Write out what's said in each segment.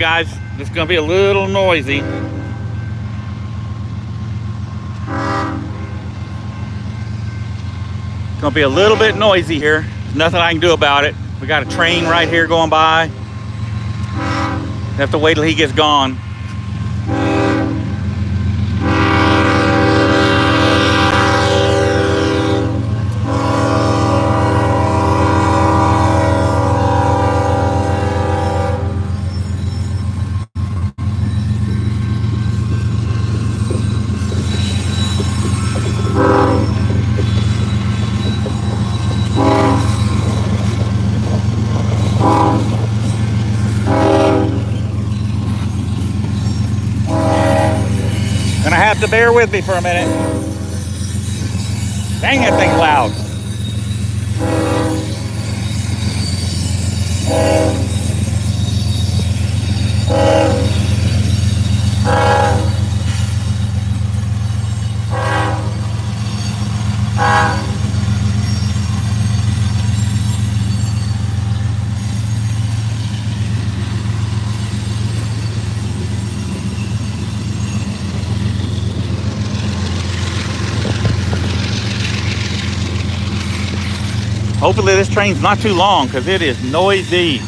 Guys, this is gonna be a little noisy. It's gonna be a little bit noisy here. There's nothing I can do about it. We got a train right here going by. Have to wait till he gets gone. Gonna have to bear with me for a minute. Dang, that thing's loud. Hopefully this train's not too long because it is noisy.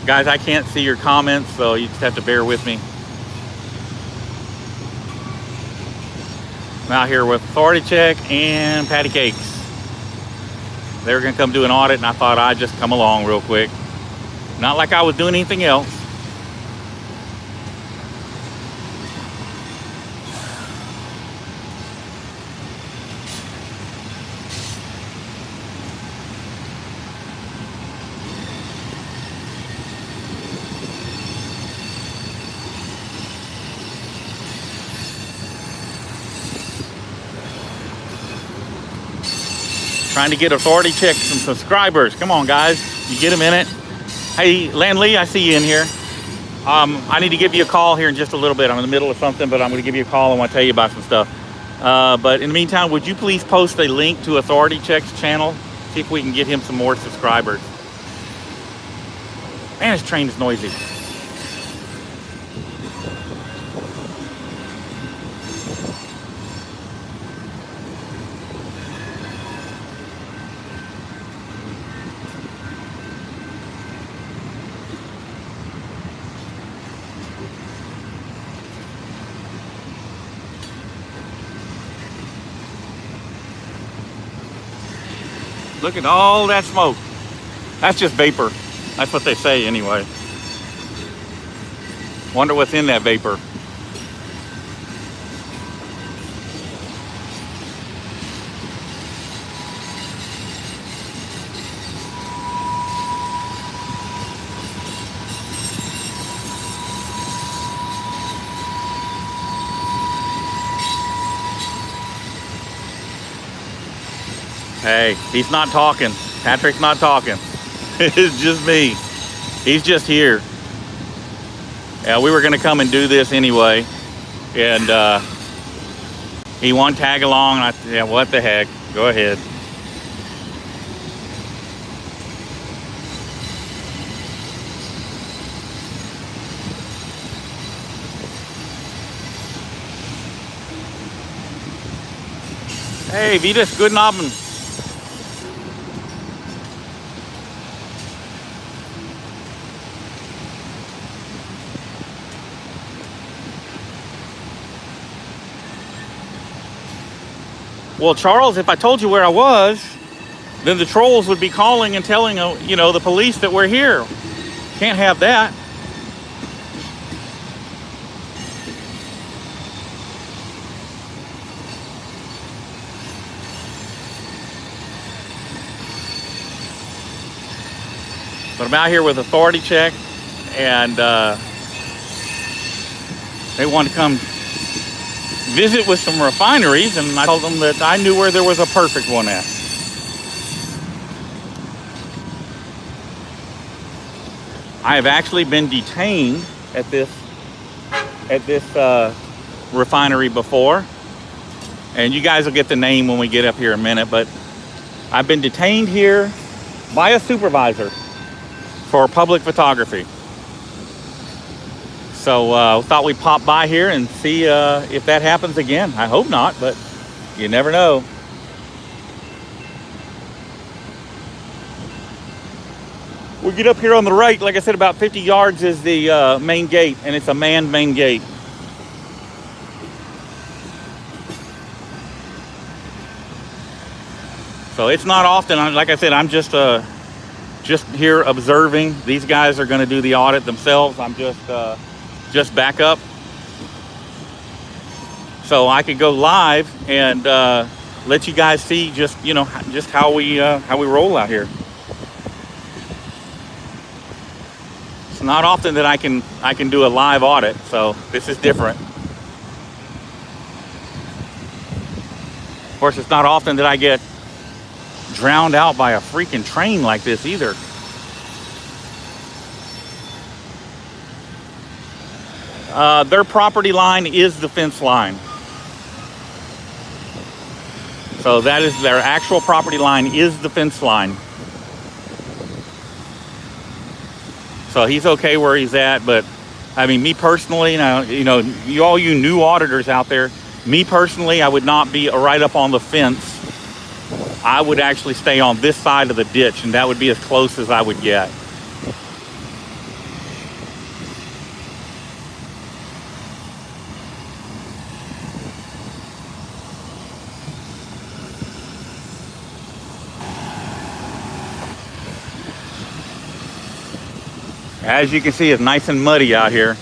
Guys, I can't see your comments, so you just have to bear with me. I'm out here with Authority Check and Patty Cakes. They were gonna come do an audit, and I thought I'd just come along real quick. Not like I was doing anything else. Trying to get Authority Check some subscribers. Come on, guys. You get a minute. Hey, Lan Lee, I see you in here. I need to give you a call here in just a little bit. I'm in the middle of something, but I'm going to give you a call. I want to tell you about some stuff. But in the meantime, would you please post a link to Authority Check's channel? See if we can get him some more subscribers. Man, this train is noisy. Look at all that smoke. That's just vapor. That's what they say anyway. Wonder what's in that vapor. Hey, he's not talking. Patrick's not talking. It's just me. He's just here. Yeah, we were gonna come and do this anyway, and he won't tag along. Yeah, what the heck? Go ahead. Hey, Vitas, guten Abend. Well, Charles, if I told you where I was, then the trolls would be calling and telling, you know, the police that we're here. Can't have that. But I'm out here with authority check, and they want to come visit with some refineries, and I told them that I knew where there was a perfect one at. I have actually been detained at this refinery before, and you guys will get the name when we get up here in a minute, but I've been detained here by a supervisor for public photography. So thought we'd pop by here and see if that happens again. I hope not, but you never know. We get up here on the right, like I said, about 50 yards is the main gate, and it's a manned main gate. So it's not often, like I said, I'm just here observing. These guys are going to do the audit themselves. I'm just back up, so I could go live and let you guys see just how we roll out here. It's not often that I can do a live audit, so this is different. Of course, it's not often that I get drowned out by a freaking train like this either. Their property line is the fence line. So that is their actual property line is the fence line. So he's okay where he's at, but I mean, me personally, now, all you new auditors out there, me personally, I would not be right up on the fence. I would actually stay on this side of the ditch, and that would be as close as I would get. As you can see, it's nice and muddy out here.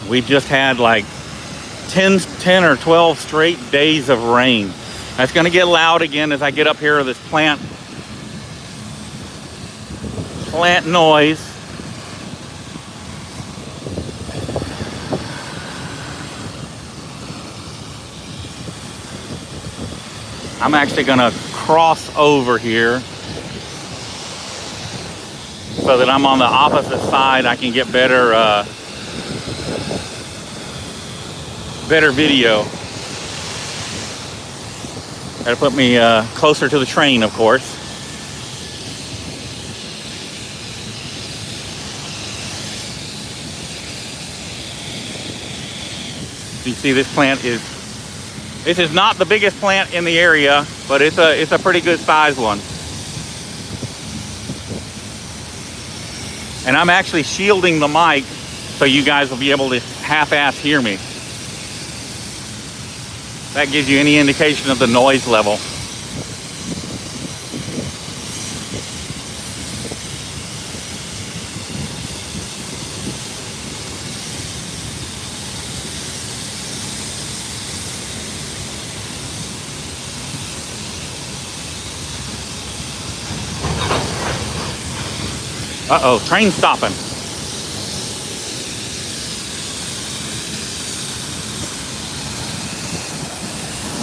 We've just had like 10 or 12 straight days of rain. That's going to get loud again as I get up here with this plant noise. I'm actually going to cross over here so that I'm on the opposite side. I can get better video. That'll put me closer to the train, of course. You see, this is not the biggest plant in the area, but it's a pretty good sized one. And I'm actually shielding the mic so you guys will be able to half-ass hear me. That gives you any indication of the noise level. Uh-oh, train stopping.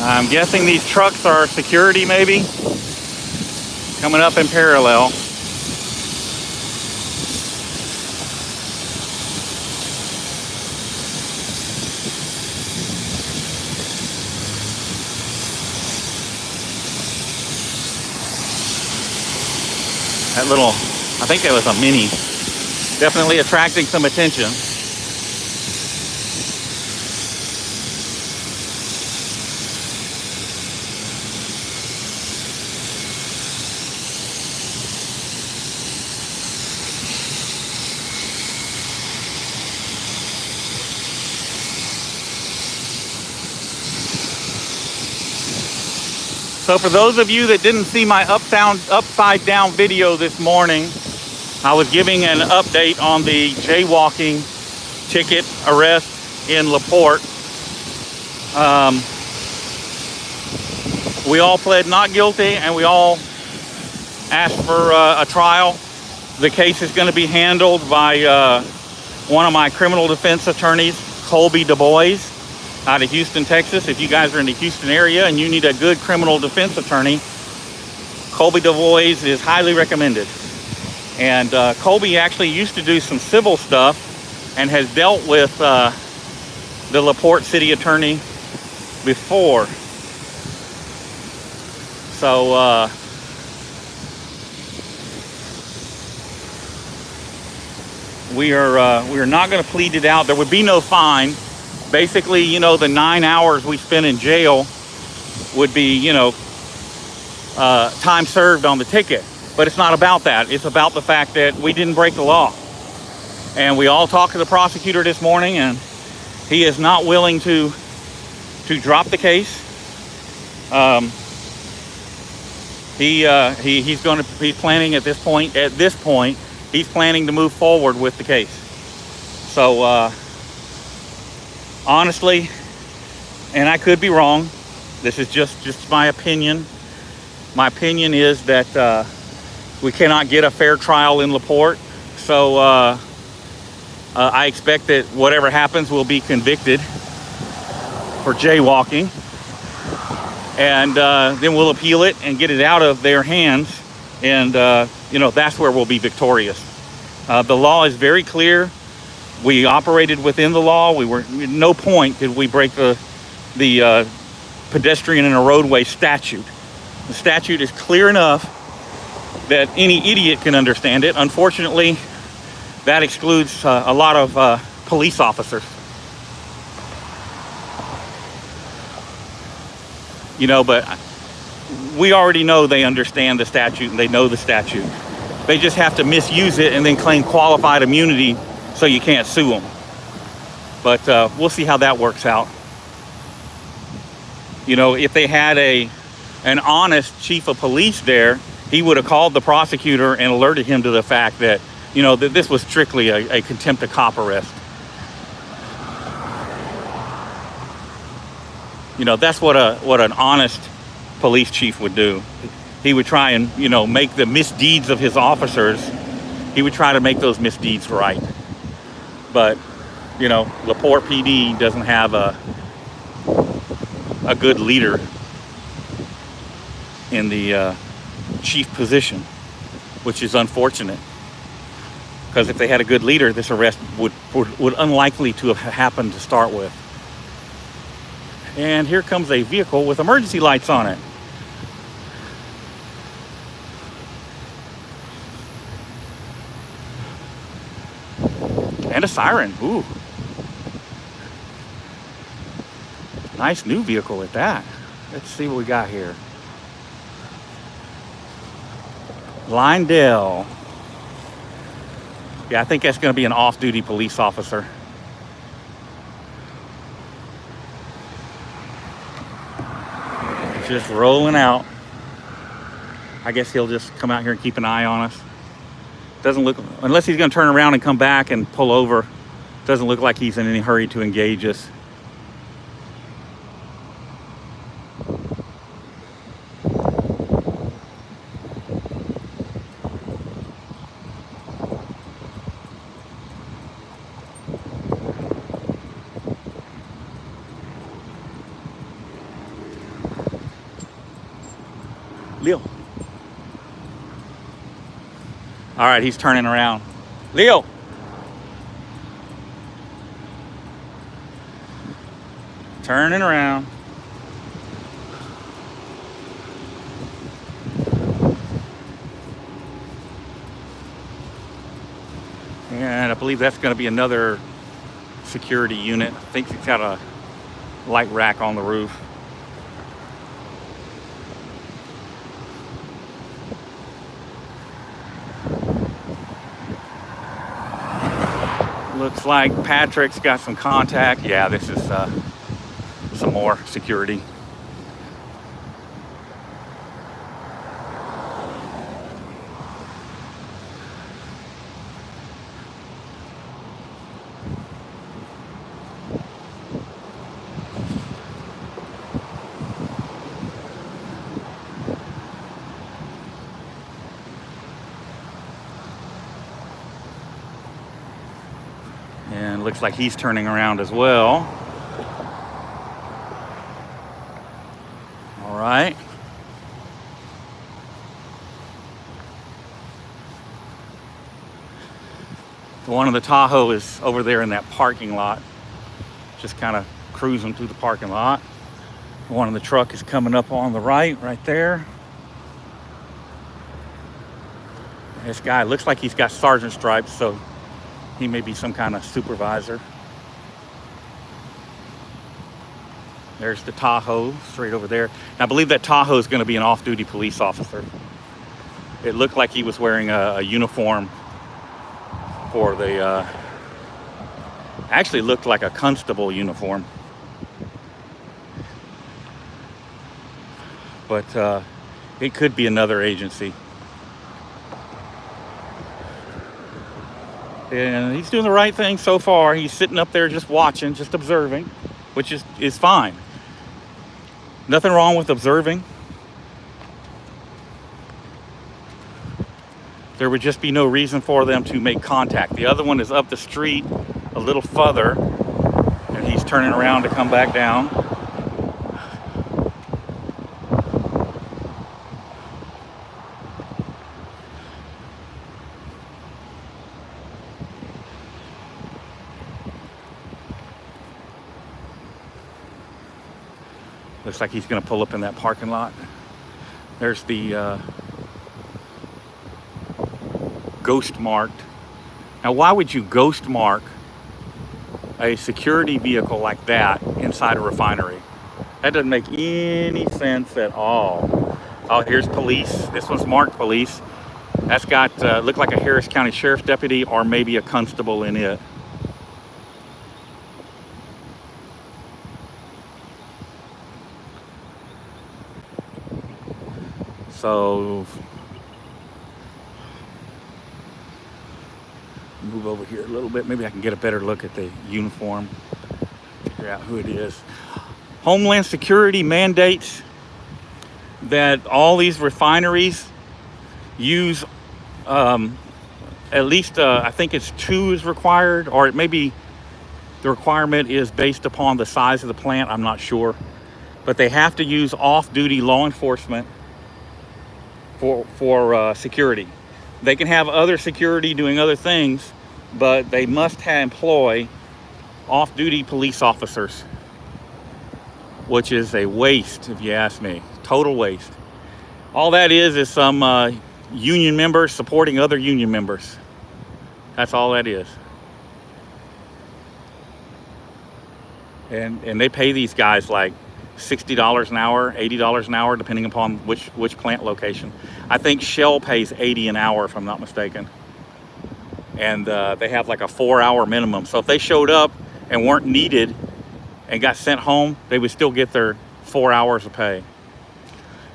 I'm guessing these trucks are security, maybe, coming up in parallel. That little, I think that was a Mini, definitely attracting some attention. So for those of you that didn't see my upside down video this morning, I was giving an update on the jaywalking ticket arrest in LaPorte. We all pled not guilty and we all asked for a trial. The case is going to be handled by one of my criminal defense attorneys, Colby Du Bois, out of Houston, Texas. If you guys are in the Houston area and you need a good criminal defense attorney, Colby Du Bois is highly recommended. And Colby actually used to do some civil stuff and has dealt with the LaPorte city attorney before. So we are not going to plead it out. There would be no fine. Basically, you know, the 9 hours we spent in jail would be, you know, time served on the ticket. But it's not about that. It's about the fact that we didn't break the law. And we all talked to the prosecutor this morning, and he is not willing to drop the case. He's planning at this point, he's planning to move forward with the case. So, honestly, and I could be wrong, this is just my opinion. My opinion is that we cannot get a fair trial in LaPorte. So I expect that whatever happens will be convicted for jaywalking. And then we'll appeal it and get it out of their hands. And, you know, that's where we'll be victorious. The law is very clear. We operated within the law. At no point did we break the pedestrian and a roadway statute. The statute is clear enough that any idiot can understand it. Unfortunately, that excludes a lot of police officers. You know, but we already know they understand the statute and they know the statute. They just have to misuse it and then claim qualified immunity so you can't sue them. But we'll see how that works out. You know, if they had an honest chief of police there, he would have called the prosecutor and alerted him to the fact that, you know, that this was strictly a contempt of cop arrest. You know, that's what an honest police chief would do. He would try and, you know, make the misdeeds of his officers, he would try to make those misdeeds right. But, you know, LaPorte PD doesn't have a good leader in the chief position, which is unfortunate. Because if they had a good leader, this arrest would unlikely to have happened to start with. And here comes a vehicle with emergency lights on it. And a siren. Ooh. Nice new vehicle at that. Let's see what we got here. Lindell. Yeah, I think that's going to be an off-duty police officer. Just rolling out. I guess he'll just come out here and keep an eye on us. Doesn't look, unless he's going to turn around and come back and pull over, doesn't look like he's in any hurry to engage us. Leo. All right, he's turning around. Leo. Turning around. And I believe that's going to be another security unit. I think it's got a light rack on the roof. Looks like Patrick's got some contact. Yeah, this is some more security. And it looks like he's turning around as well. All right. One of the Tahoe is over there in that parking lot, just kind of cruising through the parking lot. One of the truck is coming up on the right there. This guy looks like he's got sergeant stripes, so he may be some kind of supervisor. There's the Tahoe straight over there. And I believe that Tahoe is going to be an off-duty police officer. It looked like he was wearing a uniform for the, actually looked like a constable uniform. But it could be another agency. And he's doing the right thing so far. He's sitting up there just watching, just observing, which is fine. Nothing wrong with observing. There would just be no reason for them to make contact. The other one is up the street a little further, and he's turning around to come back down. Looks like he's going to pull up in that parking lot. There's the ghost marked. Now, why would you ghost mark a security vehicle like that inside a refinery? That doesn't make any sense at all. Oh, here's police. This one's marked police. That's got looked like a Harris County Sheriff's deputy or maybe a constable in it. So move over here a little bit. Maybe I can get a better look at the uniform, figure out who it is. Homeland Security mandates that all these refineries use at least, I think it's 2 is required, or it may be the requirement is based upon the size of the plant. I'm not sure. But they have to use off-duty law enforcement for security. They can have other security doing other things, but they must employ off-duty police officers, which is a waste, if you ask me. Total waste. All that is some union members supporting other union members. That's all that is. And they pay these guys like $60 an hour, $80 an hour, depending upon which plant location. I think Shell pays $80 an hour, if I'm not mistaken. And they have like a 4-hour minimum. So if they showed up and weren't needed and got sent home, they would still get their 4 hours of pay.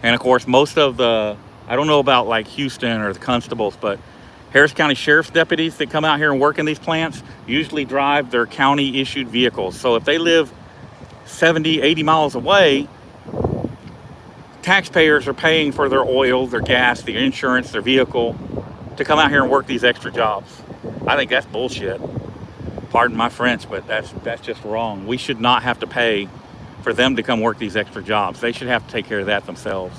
And of course, most of the, I don't know about like Houston or the constables, but Harris County Sheriff's deputies that come out here and work in these plants usually drive their county issued vehicles. So if they live 70, 80 miles away, taxpayers are paying for their oil, their gas, their insurance, their vehicle to come out here and work these extra jobs. I think that's bullshit. Pardon my French, but that's just wrong. We should not have to pay for them to come work these extra jobs. They should have to take care of that themselves.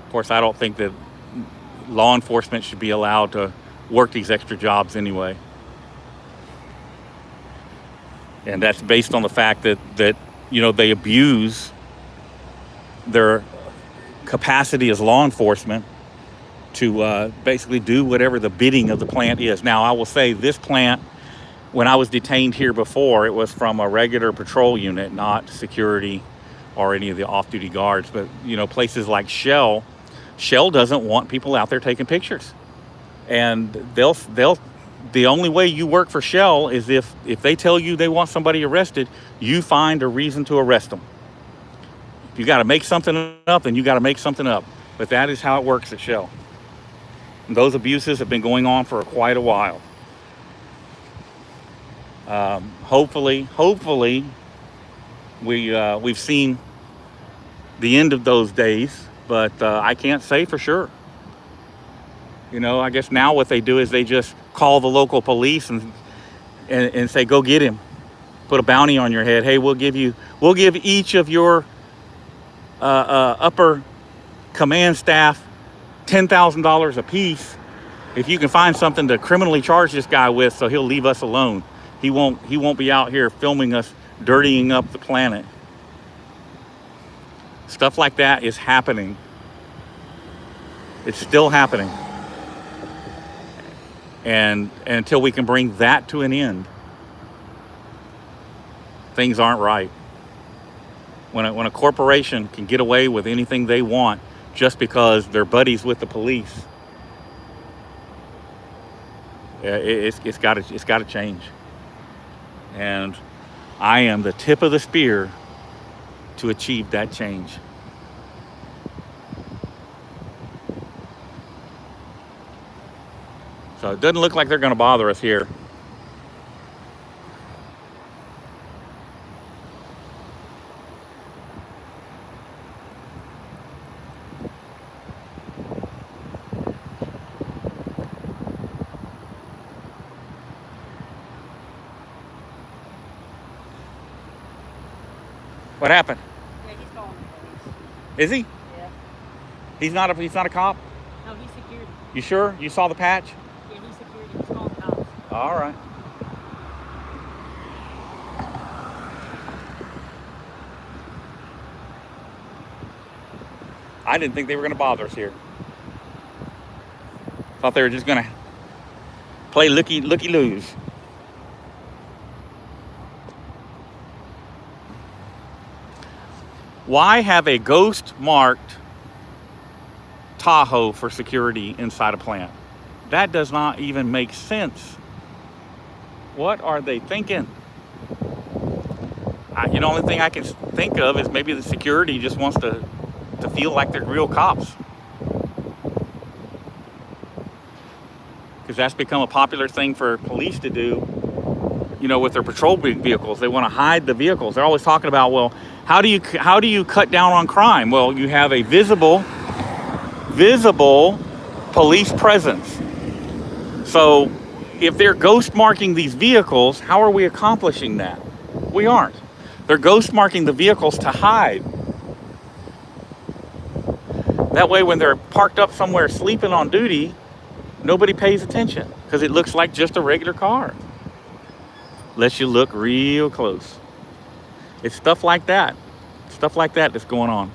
Of course, I don't think that law enforcement should be allowed to work these extra jobs anyway. And that's based on the fact that you know, they abuse their capacity as law enforcement to basically do whatever the bidding of the plant is. Now, I will say this plant, when I was detained here before, it was from a regular patrol unit, not security or any of the off-duty guards. But, you know, places like Shell doesn't want people out there taking pictures. And the only way you work for Shell is if they tell you they want somebody arrested, you find a reason to arrest them. If you got to make something up, then you got to make something up. But that is how it works at Shell. And those abuses have been going on for quite a while. Hopefully, we've seen the end of those days, but I can't say for sure. You know, I guess now what they do is they just call the local police and say, go get him. Put a bounty on your head. Hey, we'll give each of your upper command staff $10,000 a piece if you can find something to criminally charge this guy with, so he'll leave us alone. He won't be out here filming us dirtying up the planet. Stuff like that is happening. It's still happening. And until we can bring that to an end, things aren't right. When a corporation can get away with anything they want just because they're buddies with the police, it's got to change. And I am the tip of the spear to achieve that change. So it doesn't look like they're going to bother us here. What happened? Yeah, he's calling the police. Is he? Yeah. He's not a cop? No, he's security. You sure? You saw the patch? Yeah, he's security. He's calling the cops. All right. I didn't think they were going to bother us here. Thought they were just going to play looky-loos. Why have a ghost-marked Tahoe for security inside a plant? That does not even make sense. What are they thinking? The only thing I can think of is maybe the security just wants to feel like they're real cops. Because that's become a popular thing for police to do, with their patrol vehicles. They want to hide the vehicles. They're always talking about, well, how do you cut down on crime? Well, you have a visible police presence. So if they're ghost marking these vehicles, how are we accomplishing that? We aren't. They're ghost marking the vehicles to hide. That way, when they're parked up somewhere sleeping on duty, nobody pays attention because it looks like just a regular car. Lets you look real close. It's stuff like that that's going on.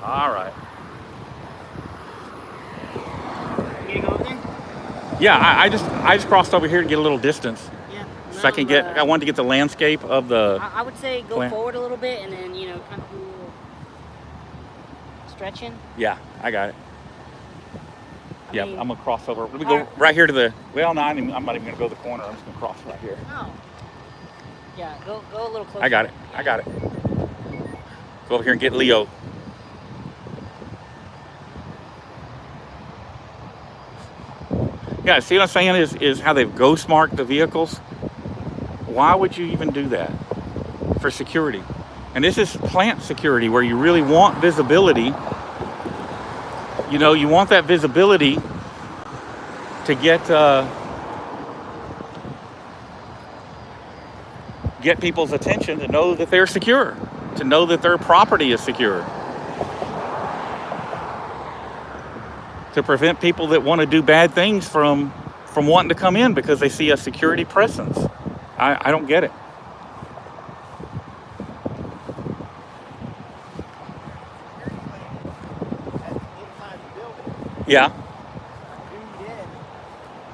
All right. You go over there? Yeah, I just crossed over here to get a little distance. Yeah. So I wanted to get the landscape of the. I would say go plant. forward a little bit and then kind of do a little stretching. Yeah, I got it. I I'm mean, gonna cross over. Let me go right here to the. Well, no, I'm not even gonna go to the corner. I'm just gonna cross right here. Oh. Yeah, go a little closer. I got it. Go over here and get Leo. Yeah, see what I'm saying is how they've ghost marked the vehicles. Why would you even do that? For security. And this is plant security where you really want visibility. You want that visibility to get people's attention, to know that they're secure, to know that their property is secure. To prevent people that want to do bad things from wanting to come in because they see a security presence. I don't get it. Yeah.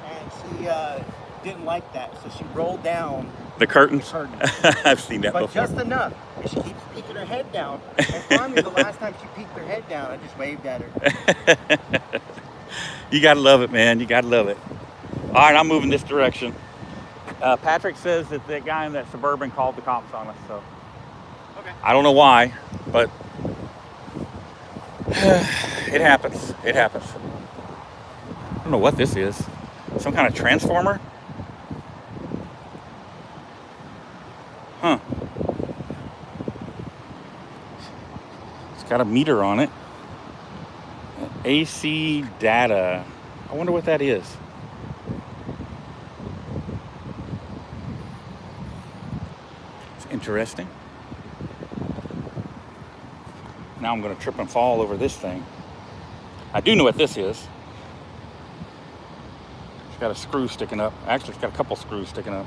And she didn't like that, so she rolled down The curtains. the curtain. I've seen that But before. just enough. And she keeps peeking her head down. And finally, the last time she peeked her head down, I just waved at her. You gotta love it, man. You gotta love it. All right, I'm moving this direction. Patrick says that guy in that Suburban called the cops on us, so Okay. I don't know why, but it happens. It happens. I don't know what this is. Some kind of transformer? Huh. It's got a meter on it. AC data. I wonder what that is. It's interesting. Now I'm going to trip and fall over this thing. I do know what this is. It's got a screw sticking up. Actually, it's got a couple screws sticking up.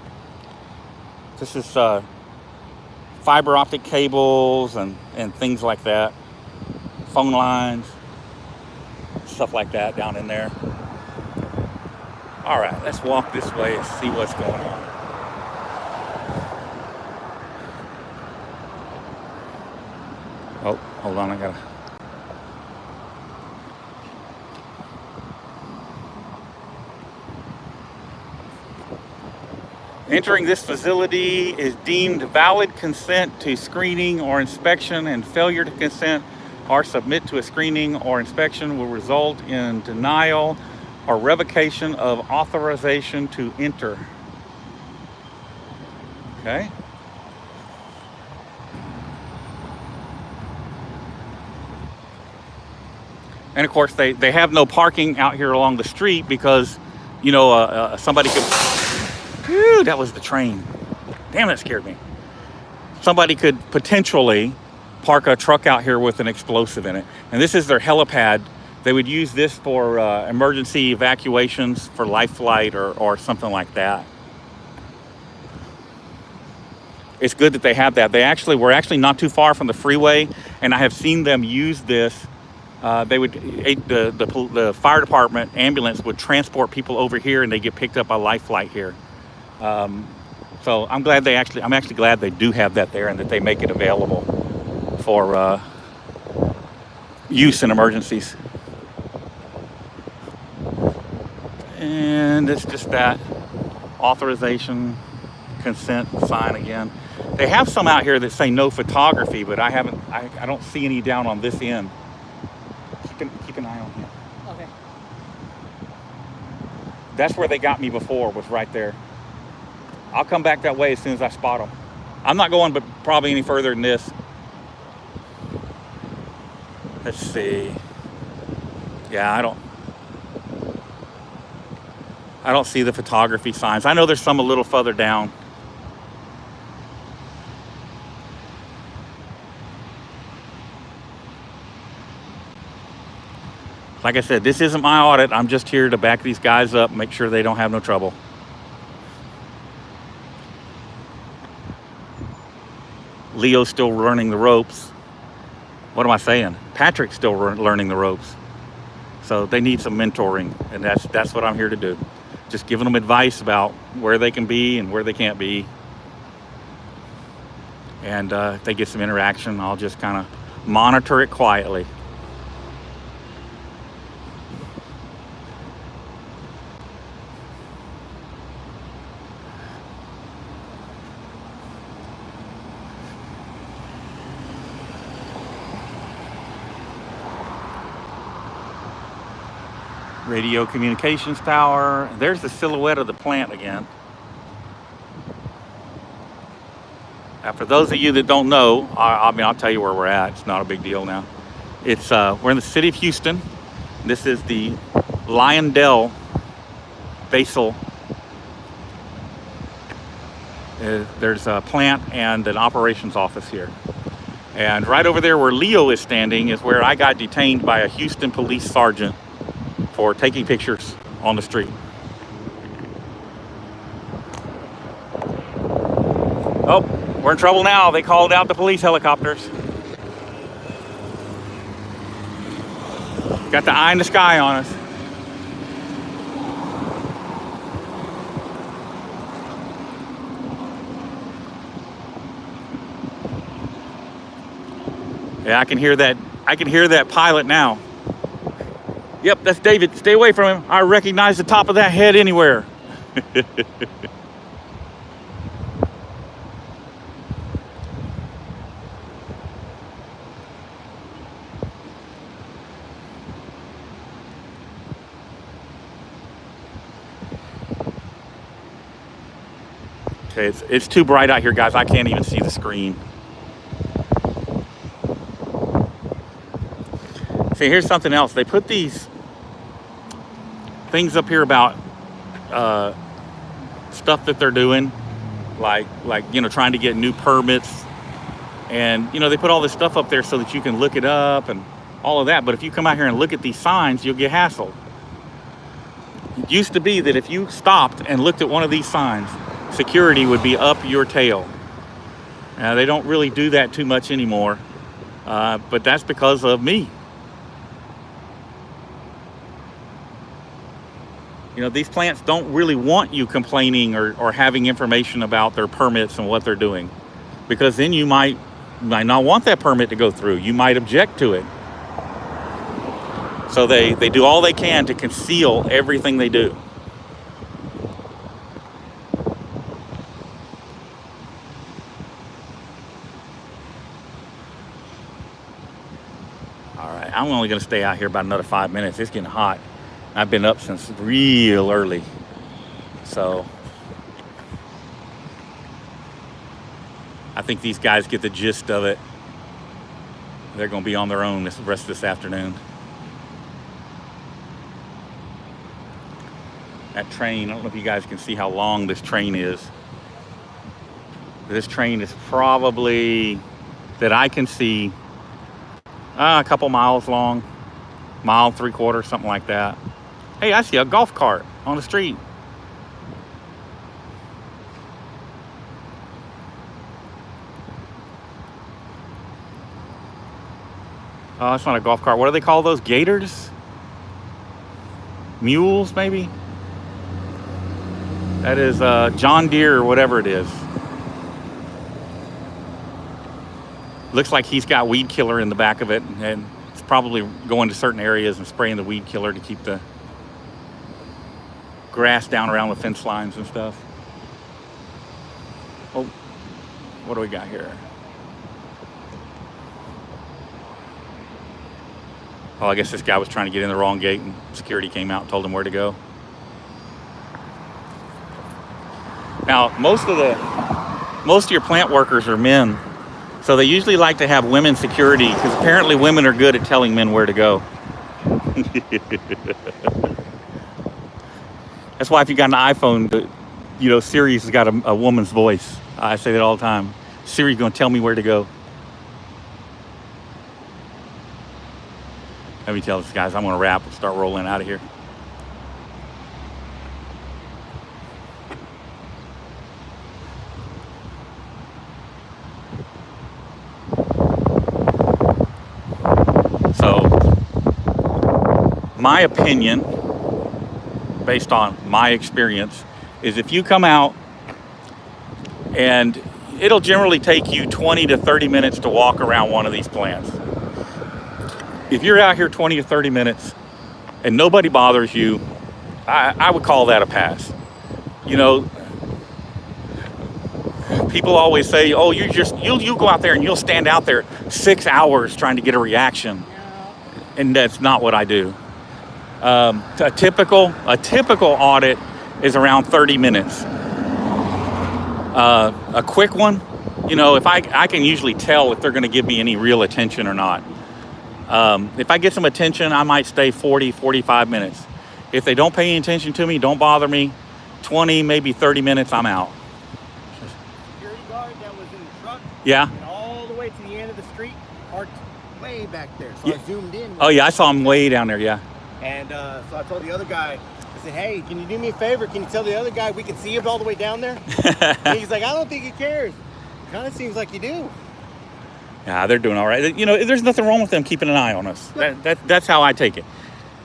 This is fiber optic cables and things like that. Phone lines, stuff like that down in there. All right, let's walk this way and see what's going on. Oh, hold on, I gotta. Entering this facility is deemed valid consent to screening or inspection, and failure to consent or submit to a screening or inspection will result in denial or revocation of authorization to enter. Okay. And of course, they have no parking out here along the street because, you know, somebody could. Whew, that was the train. Damn, that scared me. Somebody could potentially park a truck out here with an explosive in it. And this is their helipad. They would use this for emergency evacuations for life flight or something like that. It's good that they have that. We're actually not too far from the freeway, and I have seen them use this. The fire department ambulance would transport people over here, and they get picked up by life flight here. So I'm actually glad they do have that there and that they make it available for use in emergencies. And it's just that authorization, consent sign again. They have some out here that say no photography, but I don't see any down on this end. Keep an eye on him. Okay. That's where they got me before, was right there. I'll come back that way as soon as I spot them. I'm not going but probably any further than this. Let's see. Yeah, I don't see the photography signs. I know there's some a little further down. Like I said, this isn't my audit. I'm just here to back these guys up, make sure they don't have no trouble. Leo's still learning the ropes. What am I saying? Patrick's still learning the ropes. So they need some mentoring, and that's what I'm here to do. Just giving them advice about where they can be and where they can't be. And if they get some interaction, I'll just kind of monitor it quietly. Radio communications tower. There's the silhouette of the plant again. Now, for those of you that don't know, I'll tell you where we're at. It's not a big deal now. We're in the city of Houston. This is the Lyondell Basel. There's a plant and an operations office here. And right over there where Leo is standing is where I got detained by a Houston police sergeant for taking pictures on the street. Oh, we're in trouble now. They called out the police helicopters. Got the eye in the sky on us. Yeah, I can hear that pilot now. Yep, that's David. Stay away from him. I recognize the top of that head anywhere. Okay, it's too bright out here, guys. I can't even see the screen. See, here's something else. They put these things up here about stuff that they're doing, like you know, trying to get new permits, and you know, they put all this stuff up there so that you can look it up and all of that. But if you come out here and look at these signs, you'll get hassled. It used to be that if you stopped and looked at one of these signs, security would be up your tail. Now, they don't really do that too much anymore, but that's because of me. You know, these plants don't really want you complaining or having information about their permits and what they're doing, because then you might not want that permit to go through. You might object to it. So they do all they can to conceal everything they do. All right, I'm only going to stay out here about another 5 minutes. It's getting hot. I've been up since real early. So I think these guys get the gist of it. They're going to be on their own the rest of this afternoon. That train, I don't know if you guys can see how long this train is. This train is probably, that I can see, a couple miles long, mile 3/4, something like that. Hey, I see a golf cart on the street. Oh, it's not a golf cart. What do they call those? Gators? Mules, maybe? That is John Deere or whatever it is. Looks like he's got weed killer in the back of it, and it's probably going to certain areas and spraying the weed killer to keep the grass down around the fence lines and stuff. Oh, what do we got here? Oh, I guess this guy was trying to get in the wrong gate and security came out and told him where to go. Now, most of your plant workers are men, so they usually like to have women security because apparently women are good at telling men where to go. That's why if you got an iPhone, you know, Siri's has got a woman's voice. I say that all the time. Siri's gonna tell me where to go. Let me tell this guys, I'm gonna wrap and start rolling out of here. So, my opinion, based on my experience, is if you come out, and it'll generally take you 20 to 30 minutes to walk around one of these plants. If you're out here 20 to 30 minutes and nobody bothers you, I would call that a pass. You know, people always say, oh, you'll go out there and you'll stand out there 6 hours trying to get a reaction. And that's not what I do. A typical audit is around 30 minutes. A quick one, you know, if I can usually tell if they're going to give me any real attention or not. If I get some attention, I might stay 40, 45 minutes. If they don't pay any attention to me, don't bother me, 20, maybe 30 minutes, I'm out. Security guard that was in the truck. Yeah. And all the way to the end of the street, parked way back there. So Yeah. I zoomed in. Oh yeah, I saw him way down there, yeah. And so I told the other guy, I said, hey, can you do me a favor? Can you tell the other guy we can see him all the way down there? And he's like, I don't think he cares. Kind of seems like you do. Yeah, they're doing all right. You know, there's nothing wrong with them keeping an eye on us. That's how I take it.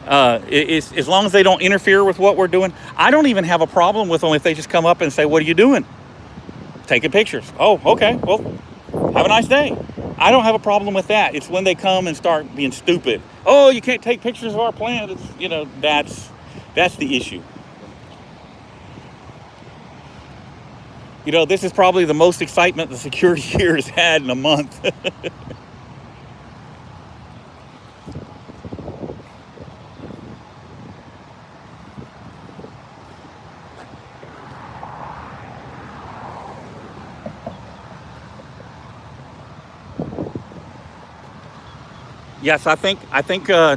As long as they don't interfere with what we're doing. I don't even have a problem with them if they just come up and say, what are you doing? Taking pictures. Oh, okay. Well, have a nice day. I don't have a problem with that. It's when they come and start being stupid. Oh, you can't take pictures of our plant. It's, you know, that's the issue. You know, this is probably the most excitement the security here has had in a month. Yes, I think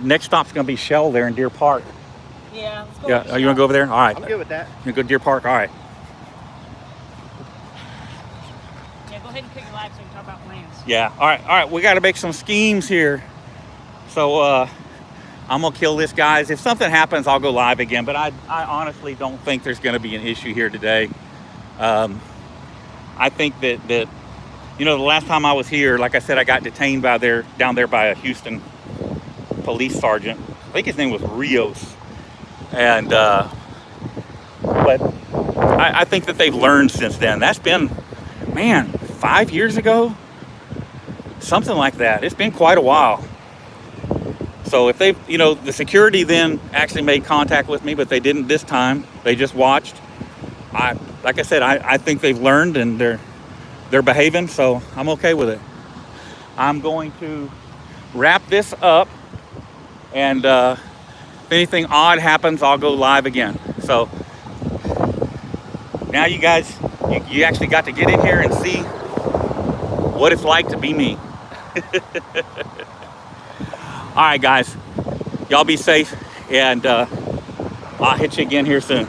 next stop's gonna be Shell there in Deer Park. Yeah, let's go. Yeah, oh, you wanna go over there? All right. I'm good with that. You go to Deer Park. All right. Yeah, go ahead and pick your live so we can talk about plans. Yeah. All right. We got to make some schemes here. So I'm gonna kill this, guys. If something happens, I'll go live again. But I honestly don't think there's gonna be an issue here today. I think that you know, the last time I was here, like I said, I got detained down there by a Houston police sergeant. I think his name was Rios. And but I think that they've learned since then. That's been, man, 5 years ago, something like that. It's been quite a while. So if they, you know, the security then actually made contact with me, but they didn't this time. They just watched. Like I said, I think they've learned and they're behaving, so I'm okay with it. I'm going to wrap this up, and if anything odd happens, I'll go live again. So now you guys, you actually got to get in here and see what it's like to be me. All right, guys, y'all be safe, and I'll hit you again here soon.